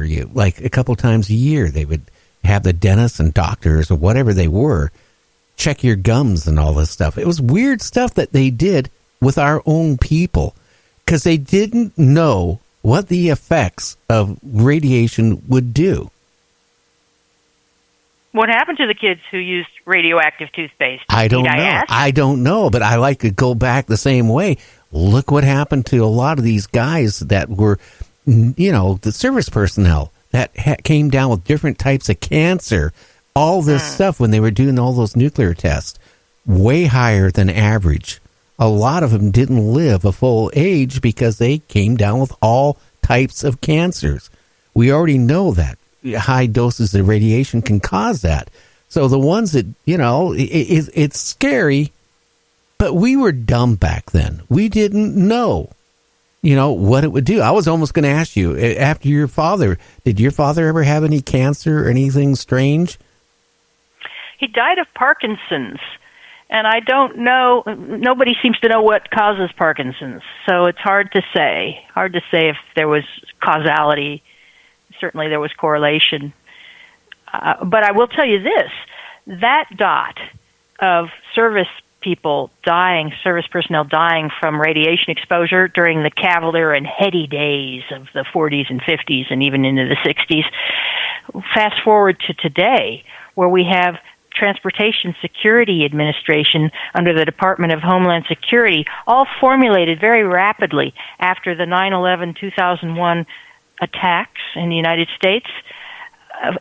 you. Like a couple times a year, they would have the dentists and doctors or whatever they were check your gums and all this stuff. It was weird stuff that they did with our own people because they didn't know what the effects of radiation would do. What happened to the kids who used radioactive toothpaste? I don't know. I don't know, but I like to go back the same way. Look what happened to a lot of these guys that were, the service personnel that came down with different types of cancer, all this stuff when they were doing all those nuclear tests, way higher than average. A lot of them didn't live a full age because they came down with all types of cancers. We already know that high doses of radiation can cause that. So the ones that, it's scary, but we were dumb back then. We didn't know, what it would do. I was almost going to ask you, after your father, did your father ever have any cancer or anything strange? He died of Parkinson's. And I don't know, nobody seems to know what causes Parkinson's. So it's hard to say if there was causality. Certainly there was correlation. But I will tell you this, that dot of service personnel dying from radiation exposure during the cavalier and heady days of the 40s and 50s and even into the 60s, fast forward to today, where we have Transportation Security Administration under the Department of Homeland Security, all formulated very rapidly after the 9/11/2001 attacks in the United States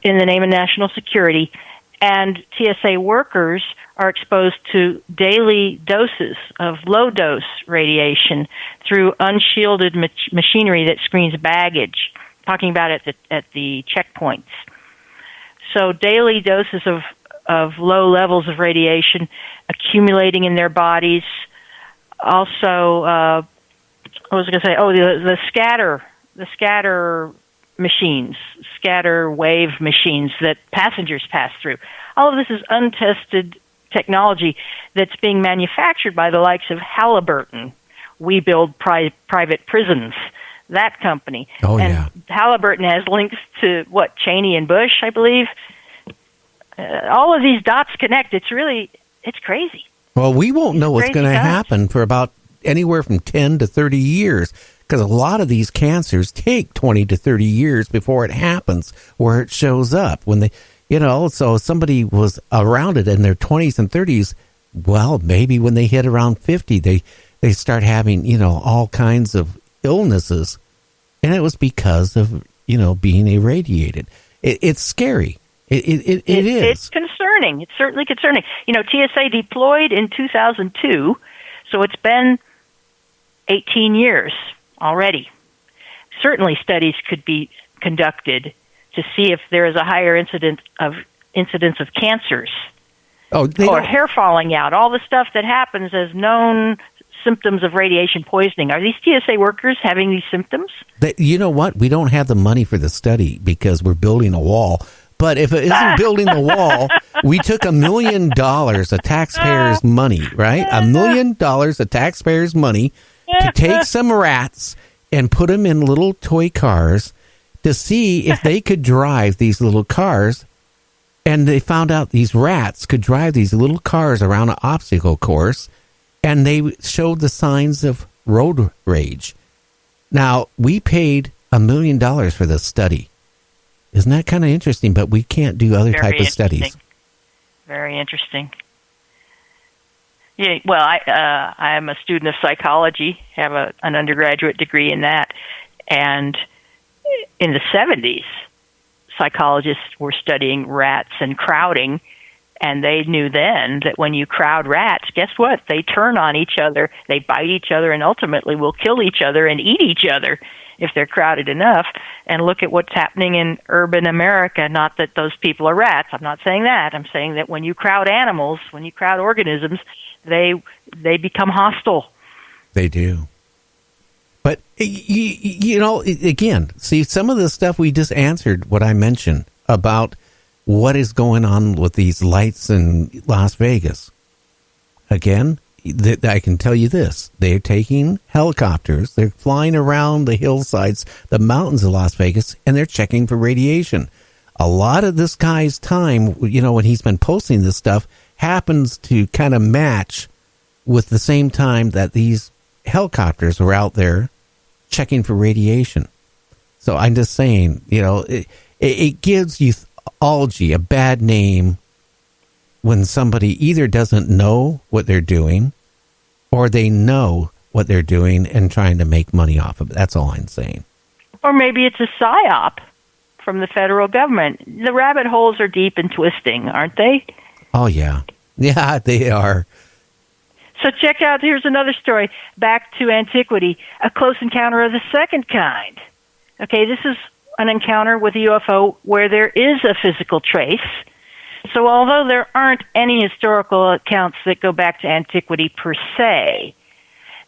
in the name of national security. And TSA workers are exposed to daily doses of low-dose radiation through unshielded machinery that screens baggage, talking about at the checkpoints. So daily doses of low levels of radiation accumulating in their bodies. Also, I was going to say, the scatter machines, scatter wave machines that passengers pass through. All of this is untested technology that's being manufactured by the likes of Halliburton. We build private prisons, that company. Oh, and yeah. Halliburton has links to, Cheney and Bush, I believe. All of these dots connect. It's crazy. Well, we won't know what's going to happen for about anywhere from 10 to 30 years because a lot of these cancers take 20 to 30 years before it happens, where it shows up. When they, so somebody was around it in their 20s and 30s, well, maybe when they hit around 50, they start having, all kinds of illnesses. And it was because of, being irradiated. It's scary. It is. It's concerning. It's certainly concerning. TSA deployed in 2002, so it's been 18 years already. Certainly studies could be conducted to see if there is a higher incidence of cancers or hair falling out, all the stuff that happens as known symptoms of radiation poisoning. Are these TSA workers having these symptoms? You know what? We don't have the money for the study because we're building a wall. But if it isn't building the wall, we took $1 million of taxpayers' money, right? $1 million of taxpayers' money to take some rats and put them in little toy cars to see if they could drive these little cars. And they found out these rats could drive these little cars around an obstacle course, and they showed the signs of road rage. Now, we paid $1 million for this study. Isn't that kind of interesting? But we can't do other type of studies. Very interesting. Yeah, well, I am a student of psychology, have an undergraduate degree in that. And in the 70s, psychologists were studying rats and crowding, and they knew then that when you crowd rats, guess what? They turn on each other, they bite each other, and ultimately will kill each other and eat each other if they're crowded enough. And look at what's happening in urban America. Not that those people are rats. I'm not saying that. I'm saying that when you crowd animals, when you crowd organisms, they become hostile. They do. But, again, see, some of the stuff we just answered what I mentioned about what is going on with these lights in Las Vegas. Again, I can tell you this. They're taking helicopters. They're flying around the hillsides, the mountains of Las Vegas, and they're checking for radiation. A lot of this guy's time, when he's been posting this stuff, happens to kind of match with the same time that these helicopters were out there checking for radiation. So I'm just saying, it gives ufology a bad name when somebody either doesn't know what they're doing or they know what they're doing and trying to make money off of it. That's all I'm saying. Or maybe it's a psyop from the federal government. The rabbit holes are deep and twisting, aren't they? Oh, yeah. Yeah, they are. So check out, here's another story. Back to antiquity, a close encounter of the second kind. Okay, this is an encounter with a UFO where there is a physical trace. So although there aren't any historical accounts that go back to antiquity per se,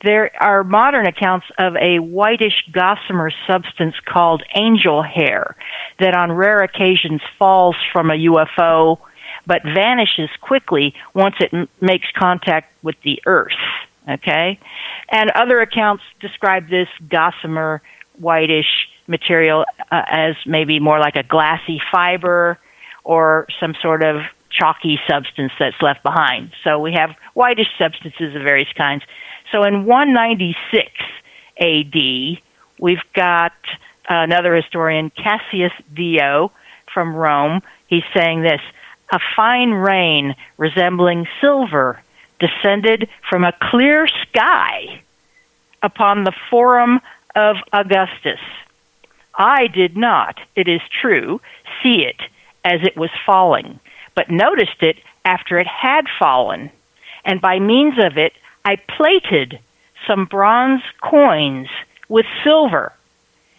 there are modern accounts of a whitish gossamer substance called angel hair that on rare occasions falls from a UFO but vanishes quickly once it makes contact with the Earth, okay? And other accounts describe this gossamer whitish material as maybe more like a glassy fiber or some sort of chalky substance that's left behind. So we have whitish substances of various kinds. So in 196 AD, we've got another historian, Cassius Dio from Rome. He's saying this: a fine rain resembling silver descended from a clear sky upon the Forum of Augustus. I did not, it is true, see it as it was falling, but noticed it after it had fallen, and by means of it I plated some bronze coins with silver.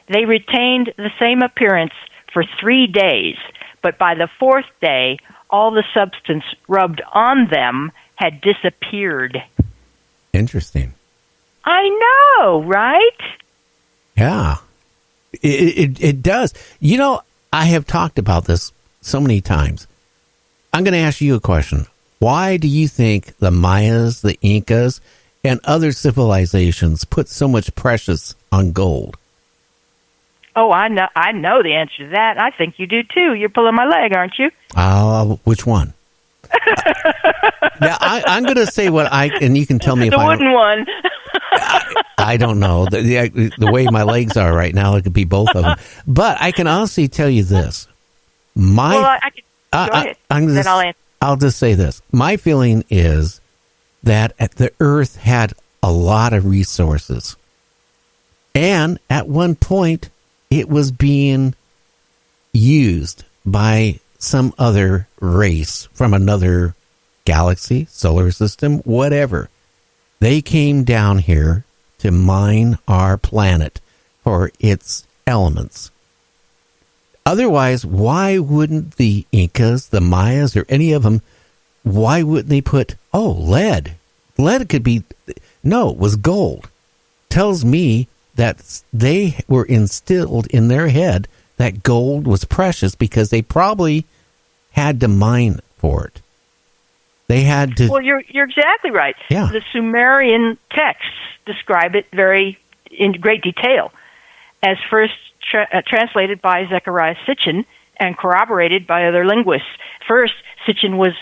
They retained the same appearance for 3 days, but by the fourth day all the substance rubbed on them had disappeared. Interesting. I know, right? Yeah, it does. I have talked about this so many times. I'm going to ask you a question. Why do you think the Mayas, the Incas, and other civilizations put so much precious on gold? Oh, I know the answer to that. I think you do too. You're pulling my leg, aren't you? Which one? I'm going to say and you can tell me if the wooden one. I don't know. The way my legs are right now, it could be both of them. But I can honestly tell you this. I can go ahead. Then I'll answer. I'll just say this. My feeling is that the Earth had a lot of resources. And at one point, it was being used by some other race from another galaxy, solar system, whatever. They came down here to mine our planet for its elements. Otherwise, why wouldn't the Incas, the Mayas, or any of them, why wouldn't they put, lead? Lead could be, no, it was gold. Tells me that they were instilled in their head that gold was precious because they probably had to mine for it. They had to. Well, you're exactly right. Yeah. The Sumerian texts describe it in great detail, as first translated by Zechariah Sitchin and corroborated by other linguists. First, Sitchin was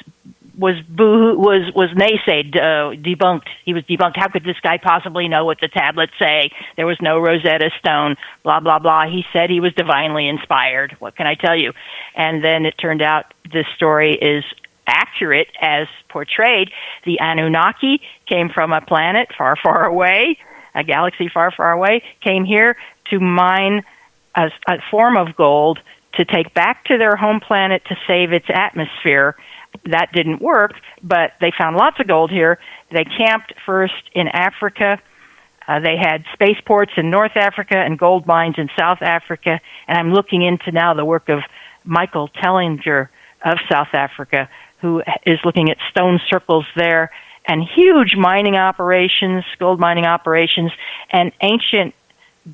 naysayed, debunked. He was debunked. How could this guy possibly know what the tablets say? There was no Rosetta Stone, blah, blah, blah. He said he was divinely inspired. What can I tell you? And then it turned out this story is accurate as portrayed. The Anunnaki came from a planet far, far away, a galaxy far, far away, came here to mine a form of gold to take back to their home planet to save its atmosphere. That didn't work, but they found lots of gold here. They camped first in Africa. They had spaceports in North Africa and gold mines in South Africa. And I'm looking into now the work of Michael Tellinger of South Africa, who is looking at stone circles there and huge mining operations, gold mining operations, and ancient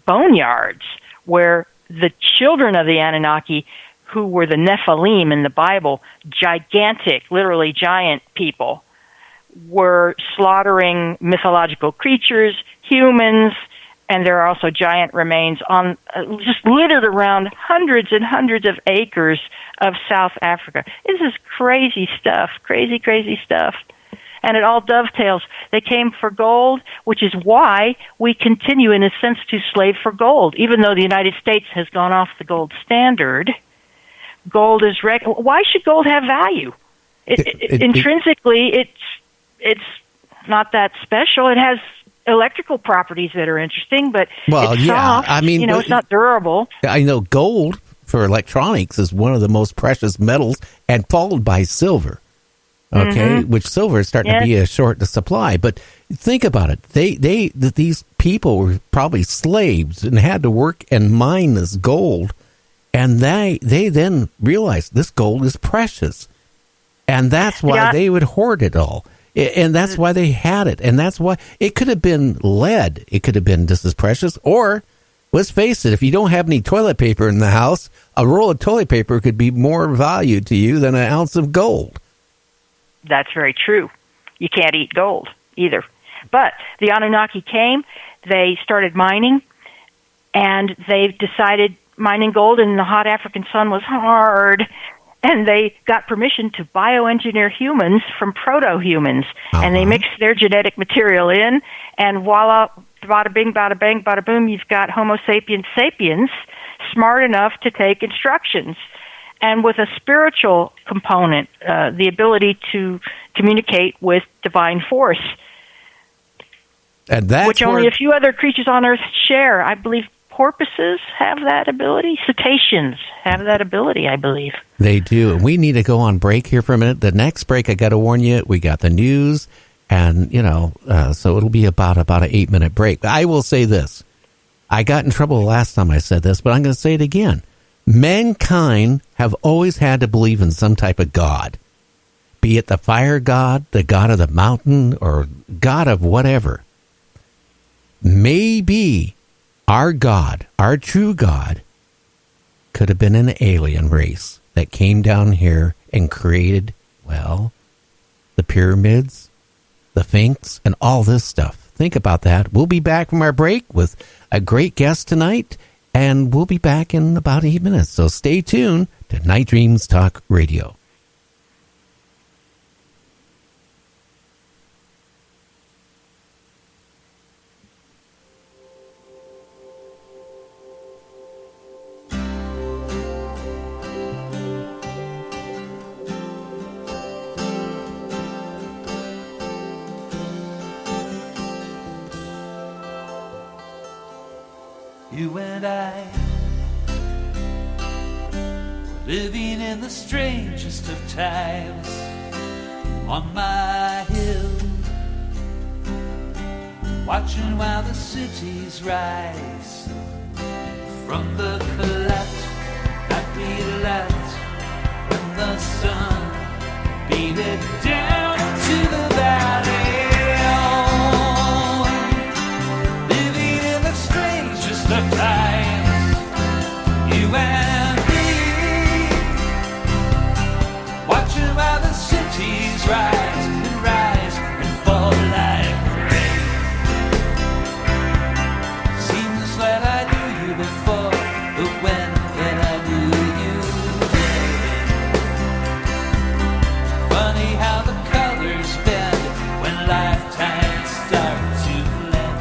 boneyards where the children of the Anunnaki, who were the Nephilim in the Bible, gigantic, literally giant people, were slaughtering mythological creatures, humans, and there are also giant remains on just littered around hundreds and hundreds of acres of South Africa. This is crazy stuff, crazy stuff. And it all dovetails. They came for gold, which is why we continue, in a sense, to slave for gold. Even though the United States has gone off the gold standard, gold is... Why should gold have value? Intrinsically, it's not that special. It has electrical properties that are interesting, but it's soft. I mean, it's not durable. I know gold for electronics is one of the most precious metals, and followed by silver. Okay, which silver is starting to be a short supply. But think about it. These people were probably slaves and had to work and mine this gold. And they then realized this gold is precious. And that's why they would hoard it all. And that's why they had it. And that's why it could have been lead. It could have been just as precious. Or, let's face it, if you don't have any toilet paper in the house, a roll of toilet paper could be more value to you than an ounce of gold. That's very true. You can't eat gold either. But the Anunnaki came, they started mining, and they decided mining gold in the hot African sun was hard, and they got permission to bioengineer humans from proto-humans, and they mixed their genetic material in, and voila, bada bing, bada bang, bada boom, you've got Homo sapiens sapiens, smart enough to take instructions. And with a spiritual component, the ability to communicate with divine force, and that's which only a few other creatures on Earth share. I believe porpoises have that ability. Cetaceans have that ability, I believe. They do. We need to go on break here for a minute. The next break, I got to warn you, we got the news, and, so it'll be about an 8-minute break. I will say this. I got in trouble the last time I said this, but I'm going to say it again. Mankind have always had to believe in some type of God, be it the fire god, the god of the mountain, or god of whatever. Maybe our God, our true God, could have been an alien race that came down here and created, the pyramids, the Sphinx, and all this stuff. Think about that. We'll be back from our break with a great guest tonight. And we'll be back in about 8 minutes. So stay tuned to Night Dreams Talk Radio. You and I were living in the strangest of times on my hill, watching while the cities rise from the collapse that we left when the sun beat it down to the valley. Of times, you and me, watching while the cities rise and fall like rain. Seems that I knew you before, but when can I do you again? Funny how the colors bend when lifetimes start to blend,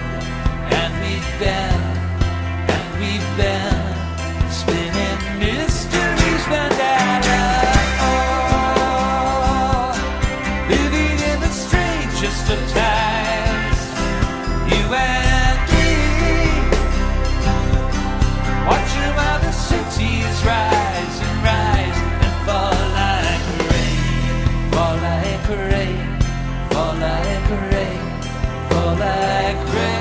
and we've been spinning mysteries bandana, living in the strangest of times, you and me, watching while the cities rise and fall like rain, fall like rain, fall like rain, fall like rain.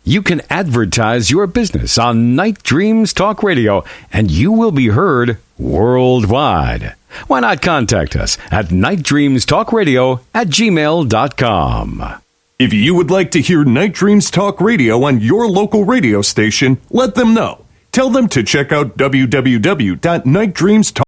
You can advertise your business on Night Dreams Talk Radio, and you will be heard worldwide. Why not contact us at nightdreamstalkradio@gmail.com. If you would like to hear Night Dreams Talk Radio on your local radio station, let them know. Tell them to check out www.nightdreamstalk.